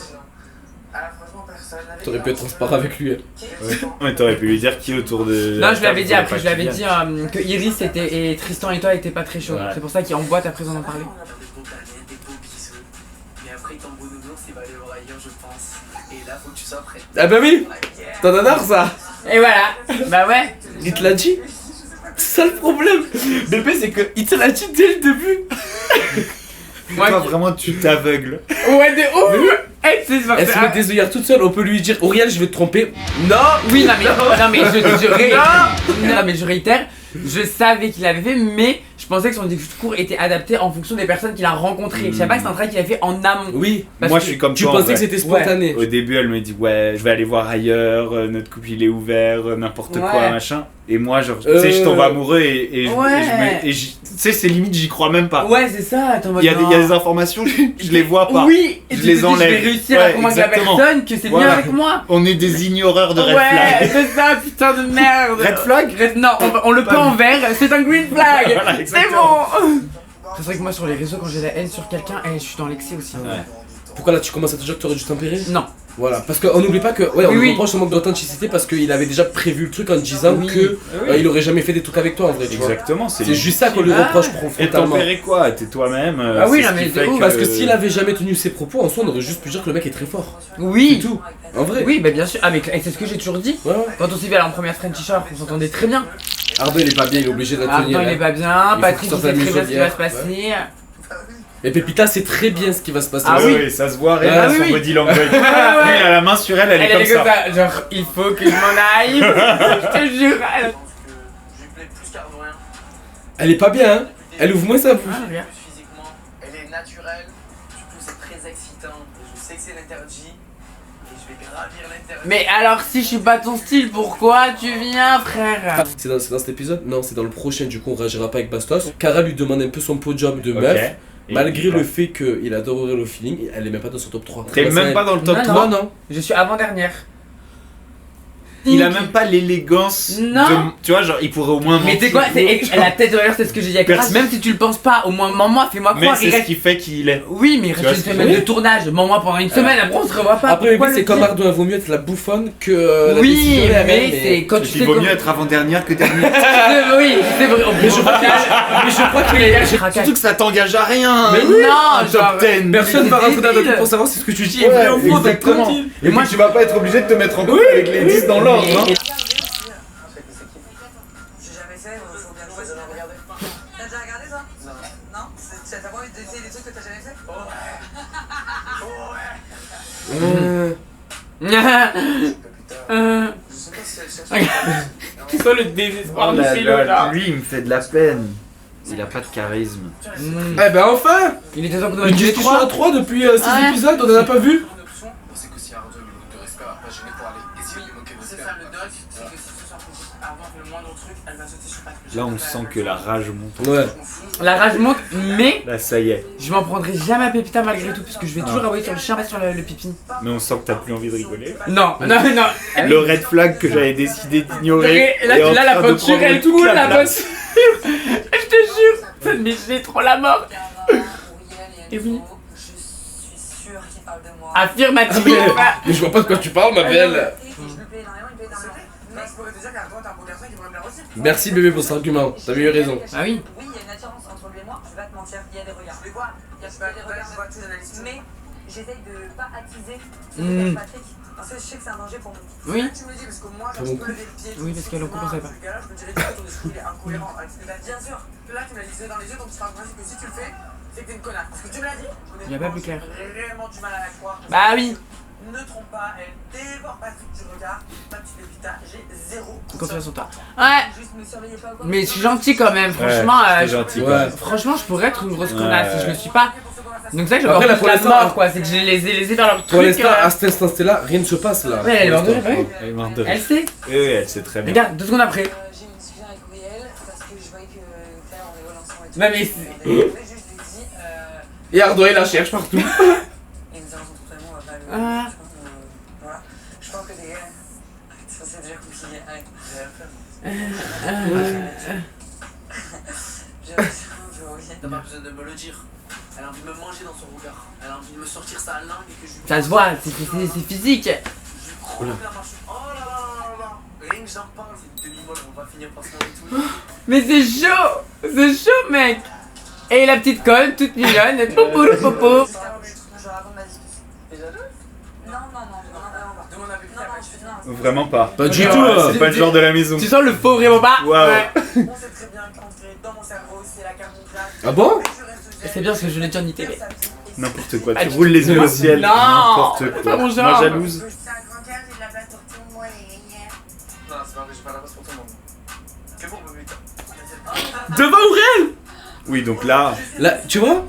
Ah, franchement, personne. T'aurais pu être transparent avec lui. Hein. Ouais, t'aurais pu lui dire qui autour de. Non, je lui avais dit Pas après, je lui avais qui dit vient. que Iris était, et Tristan et toi étaient pas très chauds. Ouais. C'est pour ça qu'en boîte après on en parlait. Des beaux bisous. Mais après, ton beau nounours, il va aller voir ailleurs, je pense. Et là, faut que tu sois prêt. Ah bah oui. T'en adores ça. Et voilà. Bah ouais. Il te l'a dit. C'est ça le problème. Bébé, c'est que il te l'a dit dès le début. Moi, Toi, vraiment, tu t'aveugles. ouais, de ouf. Eh, c'est Elle se met des œillères toute seule, on peut lui dire Auriel, je vais te tromper. Non. Oui, non mais je réitère, je savais qu'il avait fait, mais je pensais que son discours était adapté en fonction des personnes qu'il a rencontrées. Je savais pas que c'est un travail qu'il a fait en amont. Oui. Parce Moi, que je suis comme Tu toi. en pensais vrai. que c'était spontané. Au début, elle me dit ouais, je vais aller voir ailleurs, notre couple il est ouvert, n'importe quoi, Ouais. machin. Et moi, genre, tu sais, je tombe amoureux et Ouais. tu sais, c'est limite, j'y crois même pas. Ouais, c'est ça. Attends, Il y a des informations, je les vois pas. Oui, et Je tu les te dis, enlève. je vais réussir à Ouais, convaincre la exactement. personne que c'est bien Voilà. avec moi. On est des ignoreurs de red Ouais, flag. c'est ça, putain de merde. Red flag Non, on le peut en vert, c'est un green flag. Voilà, C'est exactement. bon. C'est vrai que moi sur les réseaux, quand j'ai la haine sur quelqu'un, je suis dans l'excès aussi. Ouais. Pourquoi là tu commences à te dire que tu aurais dû tempérer? Non. Voilà, parce qu'on n'oublie pas que, ouais, on Oui, lui oui. reproche son manque d'authenticité parce qu'il avait déjà prévu le truc en disant Oui. que il aurait jamais fait des trucs avec toi en vrai, tu vois. Exactement, C'est juste ça qu'on lui Ah. reproche Et frontalement. tempérer quoi? T'es toi-même. Ah oui, c'est non, ce qui mais fait de ouf, Parce que s'il avait jamais tenu ses propos, en soi on aurait juste pu dire que le mec est très fort. Oui. C'est tout. En vrai. Oui, bah bien sûr. Ah, mais c'est ce que j'ai toujours dit. Ouais, ouais. Quand on s'est vu à la première Frenchy Shop, on s'entendait très bien. Arnaud il est pas bien, il est obligé de la tenir. Arnaud il hein. est pas bien, Il Patrick faut il que ça sait très bien ce qui va se fasse passer. Et Pépita sait très bien ce qui va se passer. Ah Ouais, oui. ouais, ça se voit, Ah regarde oui, son oui. body language. ouais. Lui, il a la main sur elle, elle est comme ça. Genre, il faut que je m'en aille. Je te jure. Je lui plais plus qu'Ardouin. Elle est pas bien, hein. Elle ouvre moins sa bouche. Ah, regarde. Physiquement, elle est naturelle. Du coup, c'est très excitant. Je sais que c'est l'interdit. Et je vais gravir l'interdit. Mais alors, si je suis pas ton style, pourquoi tu viens, frère? C'est dans cet épisode? Non, c'est dans le prochain, du coup on réagira pas avec Bastos. Cara lui demande un peu son podium de meuf. Ok. Et Malgré il dit le fait qu'il adorerait le feeling, elle est même pas dans son top 3. T'es même pas dans le top Non, 3. Non. Je suis avant-dernière. Il a même pas l'élégance Non. de... Tu vois, genre, il pourrait au moins Mais mentir. t'es quoi? La tête de l'air, c'est ce que j'ai dit à Clara. Personne- Même si tu le penses pas, au moins mens-moi, fais-moi Mais croire. c'est Il ce reste... qui fait qu'il est. Oui, mais il Tu reste vois une ce que semaine je veux de tournage. Mens-moi pendant une semaine, après on se revoit pas. Après, Pourquoi oui, le c'est comme dire? Ardouin, vaut mieux être la bouffonne que la Oui, décisionnaire, mais hein, c'est quand tu Il sais vaut comme- mieux être avant-dernière que dernière. Oui, c'est vrai. Mais je crois qu'il est. Surtout que ça t'engage à rien. Mais hein. oui, Un non, top genre, 10. Personne va rentrer dans la débile. tête pour savoir si ce que tu dis est vrai ou faux, donc exactement. tranquille. Et moi, tu vas pas être obligé de te mettre en couple avec les 10 dans l'ordre. hein. J'ai jamais fait, faut bien trouver. T'as déjà regardé ça? Non. T'as pas envie d'essayer des trucs que t'as jamais fait? Je sais pas si elle cherche. C'est quoi le désespoir Oh du là philo là, là? lui, il me fait de la peine. Il a pas de charisme. Eh ben enfin. Il était temps qu'on doit Une tuer discussion à 3 depuis 6 Ouais. épisodes, on en a pas vu. Une option, c'est que si Ardo lui manque de respect, elle va pas gêner pour aller. Et si lui il manque de C'est respect, ça le doc, c'est que si ce soir avant le moindre truc, elle va sauter sur Patrick. Là, on sent que la rage monte. Ouais. je m'en fous. La rage monte, mais Là, ça y est. je m'en prendrai jamais à Pépita malgré tout, parce que je vais toujours envoyer sur le chien, pas sur le pipi. Mais on sent que t'as plus envie de rigoler. Non, non, non. Le red flag que j'avais décidé d'ignorer. Là, est en là, la train de peinture, prendre elle toute coule, la la place. peinture. Je te jure, ça me met trop la mort. Et oui. Je suis sûre qu'il parle de moi. Affirmatif. Mais je vois pas de quoi tu parles, ma belle. Je lui plais énormément, il me plaît énormément. Mais je pourrais te dire qu'à toi, t'es un beau garçon qui pourrait me plaire aussi. Merci bébé pour cet argument, t'as eu raison. Ah oui. Oui, il y a une attirance entre lui et moi, je vais pas te mentir, il y a des regards. Je les vois. Il y a des regards. tout analyse. Mais j'essaye de pas attiser Mm. Patrick, parce que je sais que c'est un danger pour moi. Oui. Tu me dis, parce que moi, Pour mon je peux lever le pied. couple. Oui, parce que le couple, on savait pas. Je me dirais que ton discours il est incohérent avec ce que t'as dit. Bien sûr. Que là, tu me l'as dit dans les yeux, donc tu seras principe que si tu le fais, c'est que t'es une connasse. Parce que tu me l'as dit. Y a pas plus clair. J'ai vraiment du mal à la croire. Bah oui. Ne trompe pas, elle dévore Patrick du regard. Ma petite Pépita, j'ai zéro Confiance en toi. Ouais. Juste me surveillez pas quoi. Mais je suis gentil quand même, franchement. c'est gentil. Ouais. Franchement, je pourrais être une grosse connasse si je le suis pas. Donc c'est vrai que Après, j'ai là, encore pour plus la l'instant, mort quoi, c'est que je les ai laissés vers leur Pour truc. l'instant, à cet instant-là, rien ne se passe là. Ouais, elle est morte de rire, ouais. Elle est morte de rire. Elle sait. Oui, elle sait très bien. Regarde, 2 secondes après. J'ai eu une discussion avec Gabriel parce que je voyais que Claire on rigole ensemble et tout. Ouais, mais Je lui ai juste dit. Et Ardo, il la cherche partout. Et nous allons se retrouver, on va pas le. Ah. Voilà. Je pense que des gars. Arrête, ça c'est déjà compliqué. Arrête. J'ai oublié. T'as pas besoin de me le dire. Elle a envie de me manger dans son regard. Elle a envie de me sortir sa langue et que je lui. Ça se voit, c'est physique. Je lui croule la marche. Oh là là là là. Rien que j'en parle, c'est demi-molle, on va finir par se manger tout. Mais c'est chaud mec. Et la petite conne, toute mignonne, popo popo. Je raconte ma discussion. Déjà deux? Non, vraiment pas. Demande à Pépita. Non, je fais non. Vraiment pas. Pas du Ouais, tout. ouais, C'est pas le genre de la maison. Tu sens le faux vraiment pas. Waouh. Ouais. On sait très bien qu'entrer dans mon cerveau, c'est la carte mondiale. Ah bon? C'est bien parce que je l'ai déjà en ITV. N'importe quoi. Ah, Tu roules les yeux au ciel. Non. N'importe Pas quoi. mon genre. Moi jalouse. C'est un grand cœur, j'ai de la place pour tout le monde. Non, c'est pas vrai, j'ai pas la place pour tout le monde. C'est bon, Pépita. Devant Aurel. Oui, donc là. Là, tu vois?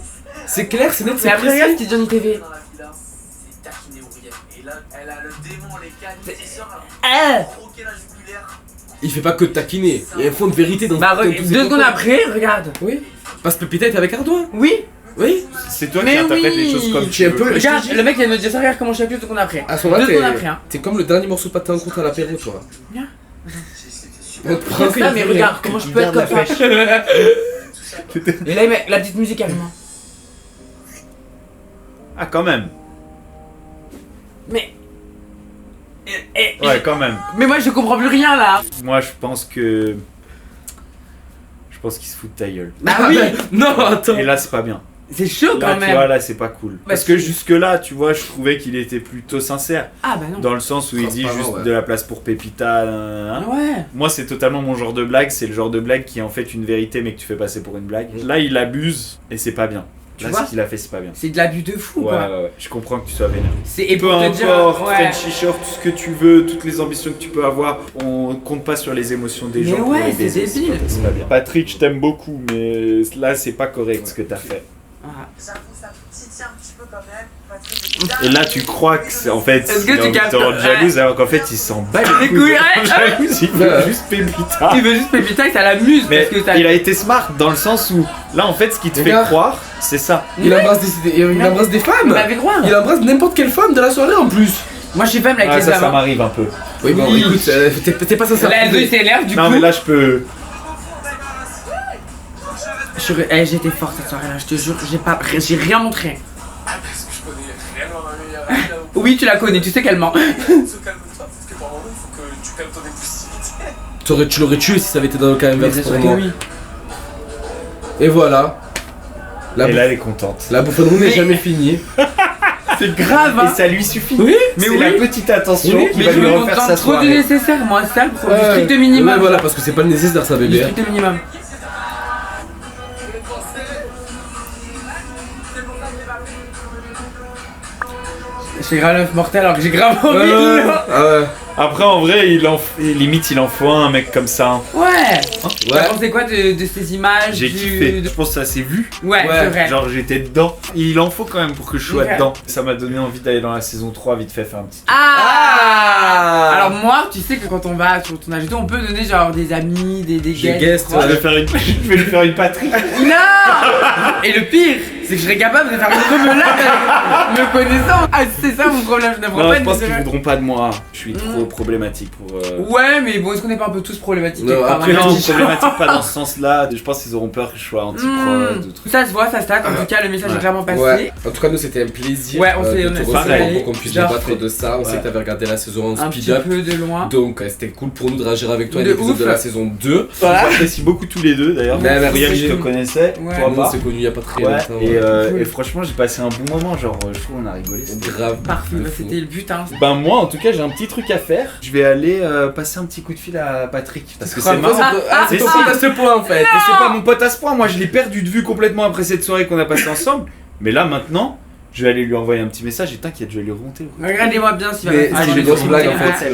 C'est clair, c'est net, Mais c'est après regarde ce précis. qu'il dit en ITV. Dans la villa, c'est taquiner Auriel. Et là, elle a le démon, les cannes, ses sœurs, Ah. elle a croqué la jugulaire. Il fait pas que taquiner. Il y a un fond de vérité dans Bah dans tous regarde, ces 2 secondes propos. après, regarde. Oui. Parce que Pépita était avec Ardo. Oui. Oui. C'est toi qui Mais interprètes les oui. choses comme Tu tu es un veux. peu. Regarde, le mec il vient de me dire ça, regarde comment je suis avec lui 2 secondes après. À ce moment-là, 2 secondes après hein. t'es comme le dernier morceau de pâté en croûte à l'apéro, toi. On te prend Ça mais regarde comment je peux être comme ça. Et là il met la petite musique carrément. Ah, quand même. Mais. Ouais, quand même. Mais moi je comprends plus rien là. Moi, je pense que. Je pense qu'il se fout de ta gueule. Bah oui. Non, attends. Et là, c'est pas bien. C'est chaud Là, quand tu vois, même. là, c'est pas cool. Bah, Parce que jusque-là, tu vois, je trouvais qu'il était plutôt sincère. Ah bah non. Dans le sens où il dit Transparent, juste ouais. de la place pour Pépita. Hein. Ouais. Moi, c'est totalement mon genre de blague. C'est le genre de blague qui est en fait une vérité, mais que tu fais passer pour une blague. Là, il abuse et c'est pas bien. Tu Là, vois ce qu'il a fait, c'est pas bien. C'est de l'abus de fou Ouais, quoi. ouais, ouais. Je comprends que tu sois vénère. C'est et Peu pour te dire. importe, Ouais. Frenchy Shore, tout ce que tu veux, toutes les ambitions que tu peux avoir, on compte pas sur les émotions des Mais gens. pour ouais, les c'est baiser, débile. C'est pas bien. Patrick, je t'aime beaucoup, mais là, c'est pas correct ce que t'as fait. Ah. J'avoue, ça me titille un petit peu quand même. Parce que j'ai Et là, tu crois que c'est en fait. Est-ce que il a tu envie de te captes rendre jalouse alors qu'en fait, il s'en bat les couilles. ouais, ouais. Jalouse, il veut Ouais. juste Pépita. Il veut juste Pépita et ça l'amuse Mais parce que ça. il a été smart dans le sens où là, en fait, ce qui te fait Regarde. croire, c'est ça. Il embrasse des femmes. Il m'avait droit. Il embrasse n'importe quelle femme de la soirée en plus. Moi je suis femme avec Ah, les ça hommes. hein. m'arrive un peu. Oui, bon, écoute, t'es pas sincère. Là, elle s'énerve du Non, coup. mais là, je peux. J'étais forte cette soirée-là, je te jure, j'ai rien montré. Parce que je connais réellement ma meilleure amie là où. Oui, tu la connais, tu sais qu'elle ment. Se calme-toi, parce que par moment, il faut que tu calmes ton impulsivité. Tu l'aurais tué si ça avait été dans le cas inverse pour moi. oui. Et voilà. La, Et bouffe- là, elle est contente. la bouffonnerie n'est Mais- jamais finie. C'est grave, hein. Et ça lui suffit. Oui. Mais C'est oui. la petite attention Oui, qui Mais va je lui me refaire sa contente trop du soirée. nécessaire, moi, ça, pour du Ouais. strict minimum. Ouais, voilà, parce que c'est pas nécessaire ça, Du bébé. strict minimum. J'ai grave l'œuf mortel alors que j'ai grave envie de le- Ah ouais. Après, en vrai, limite, il en faut un mec comme ça. Ouais. Ouais. T'as pensé quoi de ces images J'ai du- kiffé. de- Je pense que ça s'est vu. Ouais, c'est vrai. Genre, j'étais dedans. Et il en faut quand même pour que je sois Ouais. dedans. Ça m'a donné envie d'aller dans la saison 3 vite fait faire un petit. Ah. Alors moi, tu sais que quand on va sur le tournage et tout, on peut donner genre des amis, des J'ai guests, guest, proches. Je vais lui faire une Patrick. Non. Et le pire, c'est que je serais capable de faire une remelade avec me connaissant. Ah, c'est ça mon problème, je ne prends Non, pas je une pense qu'ils décision. voudront pas de moi. Je suis trop problématique pour. Ouais, mais bon, est-ce qu'on n'est pas un peu tous problématiques Non, quelque part après, maintenant Non, problématique pas dans ce sens-là. Je pense qu'ils auront peur que je sois anti-prod ou truc. Ça se voit, ça se tâte. En tout cas, le message est Ouais. clairement passé. Ouais. En tout cas, nous c'était un plaisir Ouais, on s'est- de on te a- recevoir pareil. pour qu'on puisse Genre, débattre de ça. On sait ouais. que t'avais regardé la saison en Un speed petit up. peu de loin. Donc c'était cool pour nous de réagir avec toi à De l'épisode ouf. de la saison 2. Je vous apprécie beaucoup tous les deux d'ailleurs. Mais merci. Brian, je te connaissais. Ouais. Toi, Nous on pas. s'est connus il y a pas très Ouais, longtemps. et Et franchement, j'ai passé un bon moment. Genre, je trouve qu'on a rigolé. C'était Grave. Parfait, de bah, fou. c'était le but, hein. Ben moi en tout cas j'ai un petit truc à faire. Je vais aller passer un petit coup de fil à Patrick parce que c'est marrant. C'est ton si. pote à ce point en fait. Mais c'est pas mon pote à ce point, moi je l'ai perdu de vue complètement après cette soirée qu'on a passée ensemble. Mais là maintenant, je vais aller lui envoyer un petit message et t'inquiète, je vais lui remonter. Regardez-moi bien s'il va Mais me c'est faire une grosse blague en fait.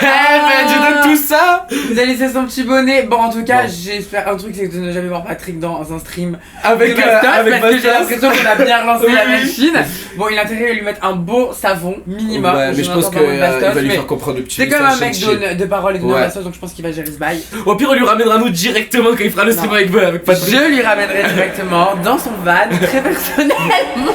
Eh ben, je donne tout ça. Vous allez laisser son petit bonnet. Bon, en tout cas, Bon. j'espère un truc, c'est de ne jamais voir Patrick dans un stream Avec de Mastoff, avec parce que j'ai Mastoff. l'impression qu'on a bien relancé la Oui. machine. Bon, il a intérêt à lui mettre un beau savon minimum. Ouais, mais je pense qu'il va lui faire comprendre le petit C'est comme un mec message. de parole et de Ouais. non donc je pense qu'il va gérer ce bail. Au pire, on lui ramènera nous directement quand il fera le stream Non. avec Patrick. Je lui ramènerai directement dans son van, très personnellement.